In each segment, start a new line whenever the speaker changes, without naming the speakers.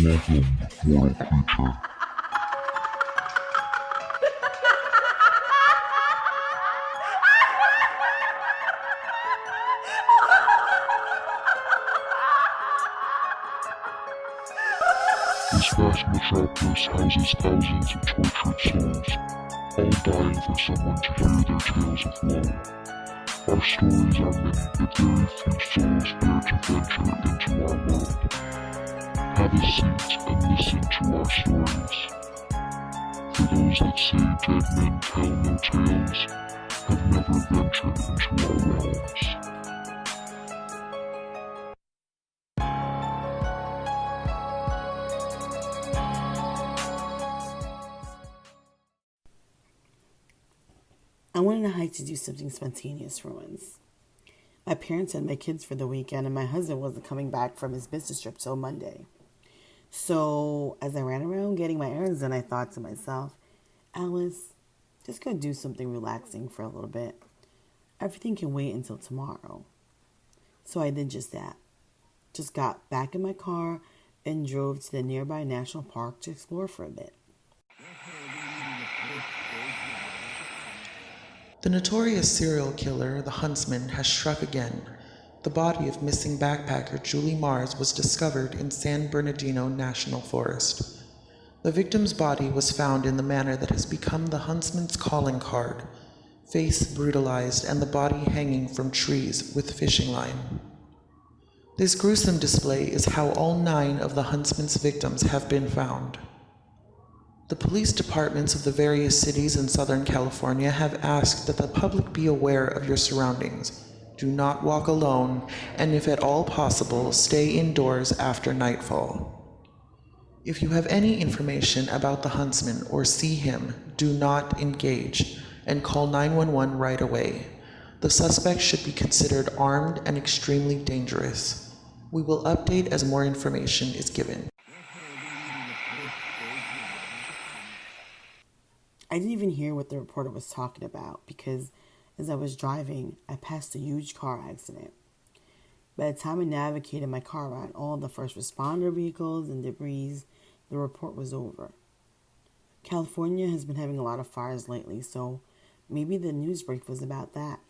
Welcome, mortal creature. This vast metropolis houses thousands of tortured souls, all dying for someone to hear their tales of woe. Our stories are many, but very few souls dare to venture into our world. Have a seat and listen to our stories. For those that say dead men tell no tales, have never ventured into our realms.
I went on a hike to do something spontaneous for once. My parents had my kids for the weekend, and my husband wasn't coming back from his business trip till Monday. So, as I ran around getting my errands done, I thought to myself, Alice, just go do something relaxing for a little bit. Everything can wait until tomorrow. So I did just that. Just got back in my car and drove to the nearby national park to explore for a bit.
The notorious serial killer, the Huntsman, has struck again. The body of missing backpacker Julie Mars was discovered in San Bernardino National Forest. The victim's body was found in the manner that has become the Huntsman's calling card, face brutalized and the body hanging from trees with fishing line. This gruesome display is how all 9 of the Huntsman's victims have been found. The police departments of the various cities in Southern California have asked that the public be aware of your surroundings. Do not walk alone, and if at all possible, stay indoors after nightfall. If you have any information about the Huntsman or see him, do not engage, and call 911 right away. The suspect should be considered armed and extremely dangerous. We will update as more information is given.
I didn't even hear what the reporter was talking about because as I was driving, I passed a huge car accident. By the time I navigated my car around all the first responder vehicles and debris, the report was over. California has been having a lot of fires lately, so maybe the news break was about that.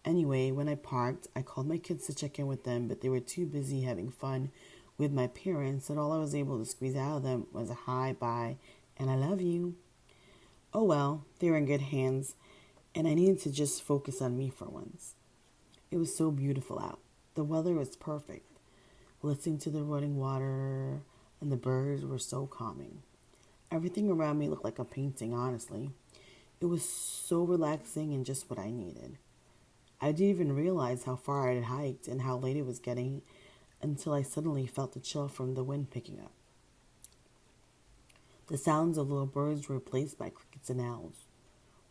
Anyway, when I parked, I called my kids to check in with them, but they were too busy having fun with my parents that all I was able to squeeze out of them was a hi, bye, and I love you. Oh well, they were in good hands, and I needed to just focus on me for once. It was so beautiful out. The weather was perfect. Listening to the running water and the birds were so calming. Everything around me looked like a painting, honestly. It was so relaxing and just what I needed. I didn't even realize how far I had hiked and how late it was getting until I suddenly felt the chill from the wind picking up. The sounds of little birds were replaced by crickets and owls,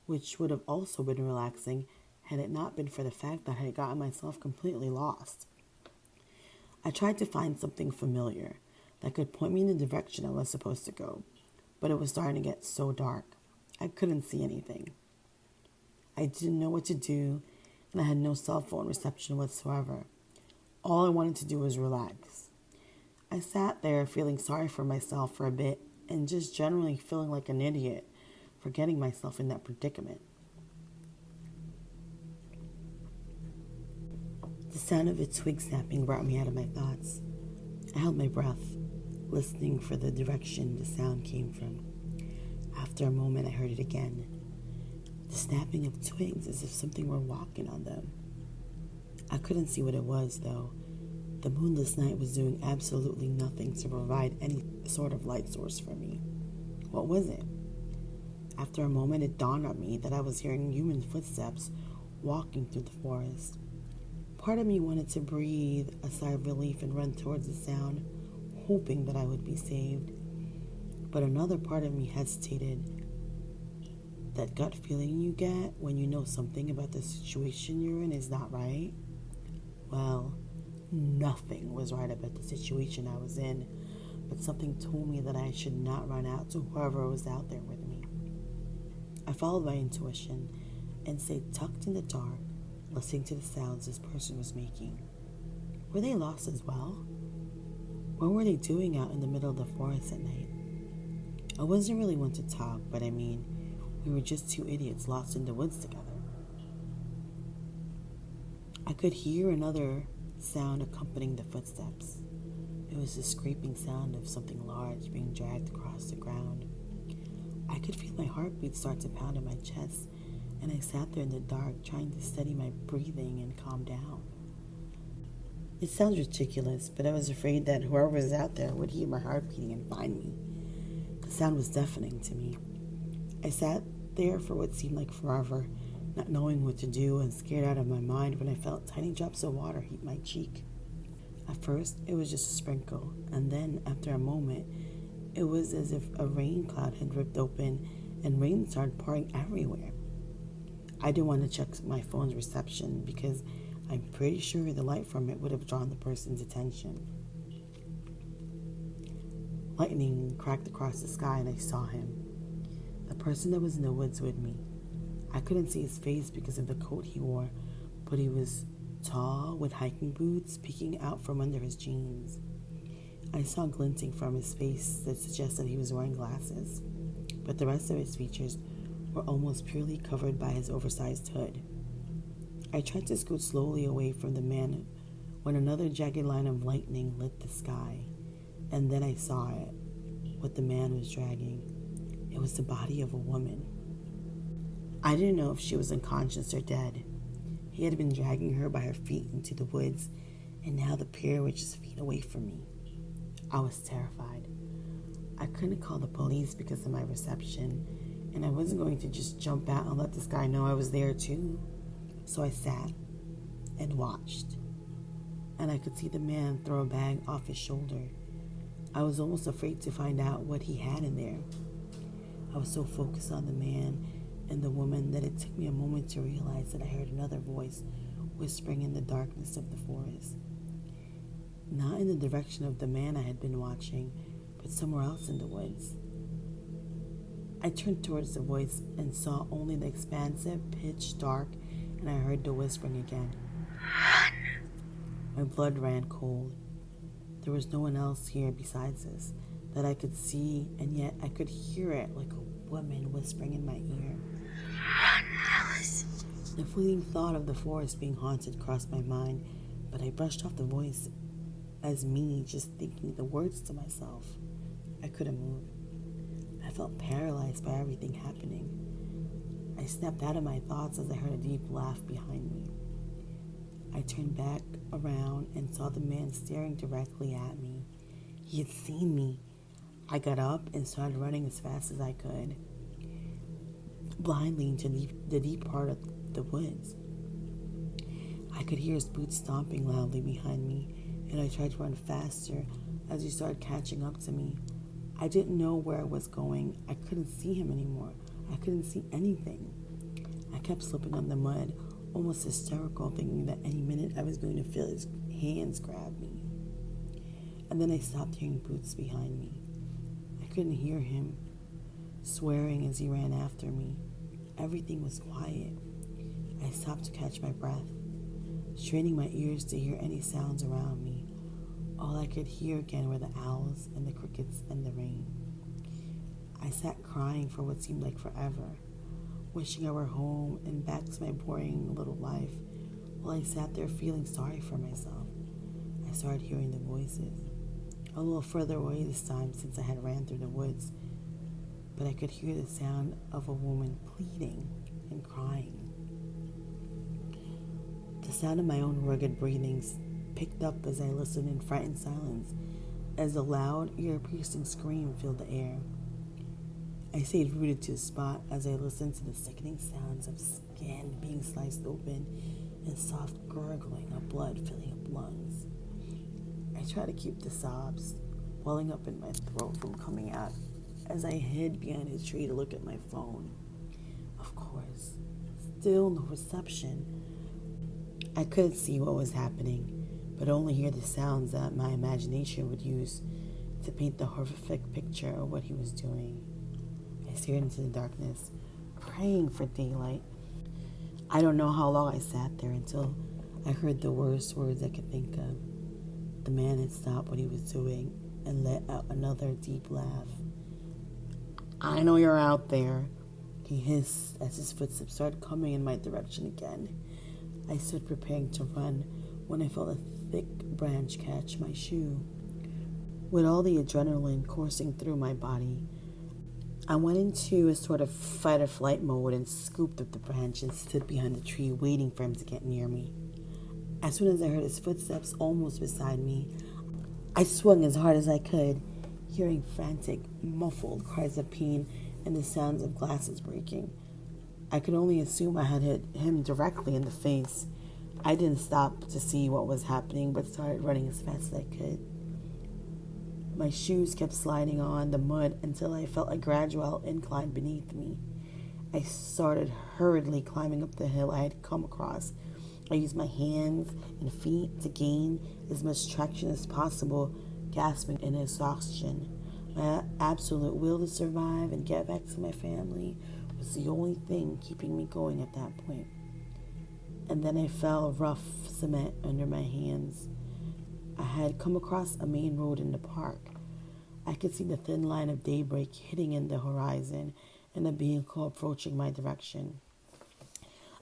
which would have also been relaxing had it not been for the fact that I had gotten myself completely lost. I tried to find something familiar that could point me in the direction I was supposed to go, but it was starting to get so dark. I couldn't see anything. I didn't know what to do, and I had no cell phone reception whatsoever. All I wanted to do was relax. I sat there feeling sorry for myself for a bit and just generally feeling like an idiot for getting myself in that predicament. The sound of a twig snapping brought me out of my thoughts. I held my breath, listening for the direction the sound came from. After a moment, I heard it again. The snapping of twigs as if something were walking on them. I couldn't see what it was, though. The moonless night was doing absolutely nothing to provide any sort of light source for me. What was it? After a moment, it dawned on me that I was hearing human footsteps walking through the forest. Part of me wanted to breathe a sigh of relief and run towards the sound, hoping that I would be saved. But another part of me hesitated. That gut feeling you get when you know something about the situation you're in is not right? Well, nothing was right about the situation I was in, but something told me that I should not run out to whoever was out there with me. I followed my intuition and stayed tucked in the dark, listening to the sounds this person was making. Were they lost as well? What were they doing out in the middle of the forest at night? I wasn't really one to talk, but I mean, we were just two idiots lost in the woods together. I could hear another sound accompanying the footsteps. It was the scraping sound of something large being dragged across the ground. I could feel my heartbeat start to pound in my chest, and I sat there in the dark trying to steady my breathing and calm down. It sounds ridiculous, but I was afraid that whoever was out there would hear my heart beating and find me. The sound was deafening to me. I sat there for what seemed like forever, not knowing what to do and scared out of my mind when I felt tiny drops of water heat my cheek. At first, it was just a sprinkle, and then, after a moment, it was as if a rain cloud had ripped open and rain started pouring everywhere. I didn't want to check my phone's reception because I'm pretty sure the light from it would have drawn the person's attention. Lightning cracked across the sky and I saw him. The person that was in the woods with me. I couldn't see his face because of the coat he wore, but he was tall with hiking boots peeking out from under his jeans. I saw glinting from his face that suggested he was wearing glasses, but the rest of his features were almost purely covered by his oversized hood. I tried to scoot slowly away from the man when another jagged line of lightning lit the sky, and then I saw it, what the man was dragging. It was the body of a woman. I didn't know if she was unconscious or dead. He had been dragging her by her feet into the woods, and now the pair were just feet away from me. I was terrified. I couldn't call the police because of my reception, and I wasn't going to just jump out and let this guy know I was there too. So I sat and watched, and I could see the man throw a bag off his shoulder. I was almost afraid to find out what he had in there. I was so focused on the man and the woman that it took me a moment to realize that I heard another voice whispering in the darkness of the forest. Not in the direction of the man I had been watching, but somewhere else in the woods. I turned towards the voice and saw only the expansive, pitch dark, and I heard the whispering again. Run! My blood ran cold. There was no one else here besides us that I could see, and yet I could hear it like a woman whispering in my ear. Run, Alice! The fleeting thought of the forest being haunted crossed my mind, but I brushed off the voice as me just thinking the words to myself. I couldn't move. I felt paralyzed by everything happening. I snapped out of my thoughts as I heard a deep laugh behind me. I turned back around and saw the man staring directly at me. He had seen me. I got up and started running as fast as I could, blindly into the deep part of the woods. I could hear his boots stomping loudly behind me, and I tried to run faster as he started catching up to me. I didn't know where I was going. I couldn't see him anymore. I couldn't see anything. I kept slipping on the mud, almost hysterical, thinking that any minute I was going to feel his hands grab me. And then I stopped hearing boots behind me. I couldn't hear him swearing as he ran after me. Everything was quiet. I stopped to catch my breath, straining my ears to hear any sounds around me. All I could hear again were the owls and the crickets and the rain. I sat crying for what seemed like forever, wishing I were home and back to my boring little life. While I sat there feeling sorry for myself, I started hearing the voices, a little further away this time since I had ran through the woods, but I could hear the sound of a woman pleading and crying. The sound of my own rugged breathings picked up as I listened in frightened silence, as a loud, ear-piercing scream filled the air. I stayed rooted to the spot as I listened to the sickening sounds of skin being sliced open and soft gurgling of blood filling up lungs. I tried to keep the sobs welling up in my throat from coming out as I hid behind a tree to look at my phone. Of course, still no reception. I couldn't see what was happening, but only hear the sounds that my imagination would use to paint the horrific picture of what he was doing. I stared into the darkness, praying for daylight. I don't know how long I sat there until I heard the worst words I could think of. The man had stopped what he was doing and let out another deep laugh. "I know you're out there," he hissed as his footsteps started coming in my direction again. I stood preparing to run when I felt a thick branch catch my shoe. With all the adrenaline coursing through my body, I went into a sort of fight or flight mode and scooped up the branch and stood behind the tree waiting for him to get near me. As soon as I heard his footsteps almost beside me, I swung as hard as I could, hearing frantic, muffled cries of pain and the sounds of glasses breaking. I could only assume I had hit him directly in the face. I didn't stop to see what was happening, but started running as fast as I could. My shoes kept sliding on the mud until I felt a gradual incline beneath me. I started hurriedly climbing up the hill I had come across. I used my hands and feet to gain as much traction as possible, gasping in exhaustion. My absolute will to survive and get back to my family was the only thing keeping me going at that point. And then I felt rough cement under my hands. I had come across a main road in the park. I could see the thin line of daybreak hitting in the horizon and a vehicle approaching my direction.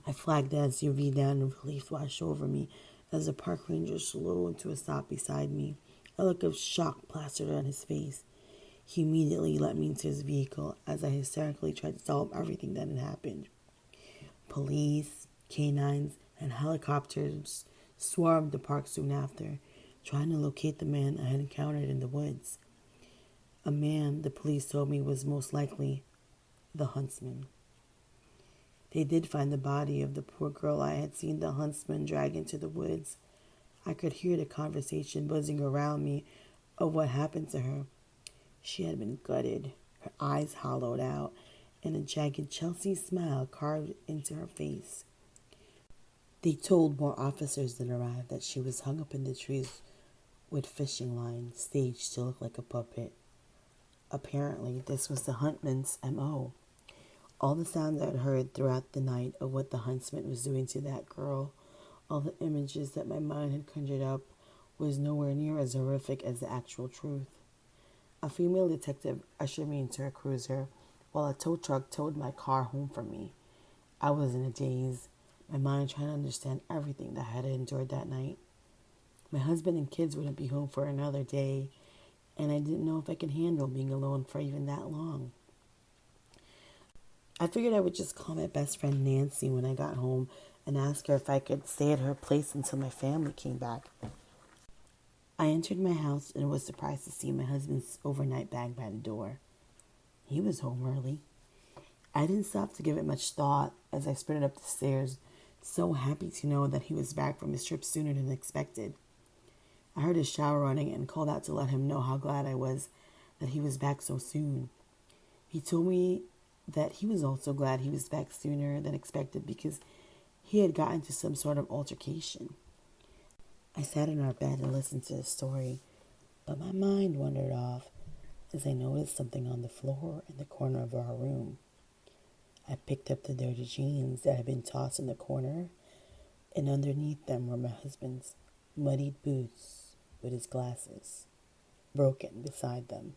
I flagged the SUV down and relief washed over me as the park ranger slowed to a stop beside me. A look of shock plastered on his face. He immediately let me into his vehicle as I hysterically tried to tell him everything that had happened. Police, canines, and helicopters swarmed the park soon after, trying to locate the man I had encountered in the woods. A man the police told me was most likely the Huntsman. They did find the body of the poor girl I had seen the Huntsman drag into the woods. I could hear the conversation buzzing around me of what happened to her. She had been gutted, her eyes hollowed out, and a jagged Chelsea smile carved into her face. They told more officers that arrived that she was hung up in the trees with fishing line, staged to look like a puppet. Apparently, this was the Huntsman's M.O. All the sounds I'd heard throughout the night of what the Huntsman was doing to that girl, all the images that my mind had conjured up, was nowhere near as horrific as the actual truth. A female detective ushered me into her cruiser, while a tow truck towed my car home from me. I was in a daze, my mind trying to understand everything that I had endured that night. My husband and kids wouldn't be home for another day, and I didn't know if I could handle being alone for even that long. I figured I would just call my best friend Nancy when I got home and ask her if I could stay at her place until my family came back. I entered my house and was surprised to see my husband's overnight bag by the door. He was home early. I didn't stop to give it much thought as I sprinted up the stairs, so happy to know that he was back from his trip sooner than expected. I heard his shower running and called out to let him know how glad I was that he was back so soon. He told me that he was also glad he was back sooner than expected because he had gotten into some sort of altercation. I sat in our bed and listened to the story, but my mind wandered off as I noticed something on the floor in the corner of our room. I picked up the dirty jeans that had been tossed in the corner, and underneath them were my husband's muddied boots with his glasses broken beside them.